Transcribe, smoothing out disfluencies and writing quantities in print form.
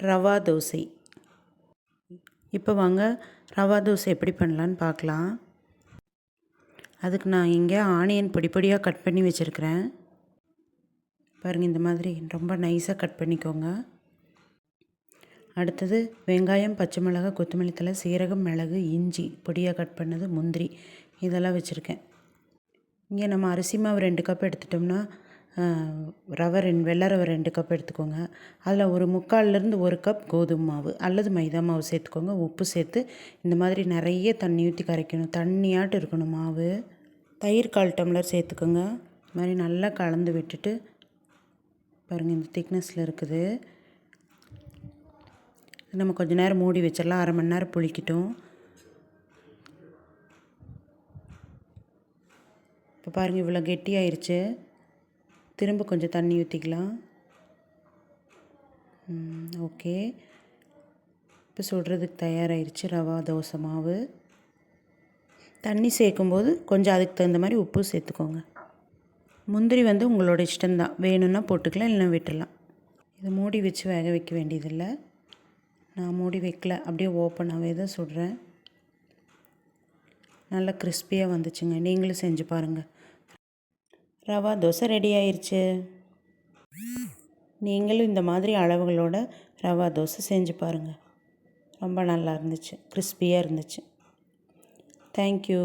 ரவா தோசை. இப்போ வாங்க ரவா தோசை எப்படி பண்ணலான்னு பார்க்கலாம். அதுக்கு நான் இங்கே ஆனியன் பொடி பொடியாக கட் பண்ணி வச்சுருக்கிறேன். பாருங்கள், இந்த மாதிரி ரொம்ப நைஸாக கட் பண்ணிக்கோங்க. அடுத்தது வெங்காயம், பச்சை மிளகாய், கொத்தமல்லி தழை, சீரகம், மிளகு, இஞ்சி பொடியாக கட் பண்ணது, முந்திரி இதெல்லாம் வச்சுருக்கேன். இங்கே நம்ம அரிசி மாவு 2 கப் எடுத்துட்டோம்னா வெள்ளை ரவை 2 கப் எடுத்துக்கோங்க. அதில் ஒரு 1/4 கப் கோதுமை மாவு அல்லது மைதா மாவு சேர்த்துக்கோங்க. உப்பு சேர்த்து இந்த மாதிரி நிறைய தண்ணி ஊற்றி கரைக்கணும். தண்ணியாட்டு இருக்கணும் மாவு. தயிர் 1/4 டம்ளர் சேர்த்துக்கோங்க. இது மாதிரி நல்லா கலந்து விட்டுட்டு பாருங்கள், இந்த திக்னஸில் இருக்குது. நம்ம கொஞ்சம் நேரம் மூடி வச்சிடலாம். அரை மணி நேரம் புளிக்கட்டும். இப்போ பாருங்கள், இவ்வளோ கெட்டியாயிருச்சு. திரும்ப கொஞ்சம் தண்ணி ஊற்றிக்கலாம். ஓகே, இப்போ சுடுறதுக்கு தயாராகிருச்சு ரவா தோசை மாவு. தண்ணி சேர்க்கும்போது கொஞ்சம் அதுக்கு தகுந்த மாதிரி உப்பு சேர்த்துக்கோங்க. முந்திரி உங்களோட இஷ்டம்தான், வேணும்னா போட்டுக்கலாம், இல்லைன்னா விட்டுடலாம். இதை மூடி வச்சு வேக வைக்க வேண்டியதில்லை. நான் மூடி வைக்கல, அப்படியே ஓப்பனாகவே தான் சுடுறேன். நல்லா கிறிஸ்பியாக வந்துச்சுங்க. நீங்களும் செஞ்சு பாருங்கள். ரவா தோசை ரெடி ஆயிடுச்சு. நீங்களும் இந்த மாதிரி அளவுகளோட ரவா தோசை செஞ்சு பாருங்கள். ரொம்ப நல்லா இருந்துச்சு, கிறிஸ்பியாக இருந்துச்சு. தேங்க்யூ.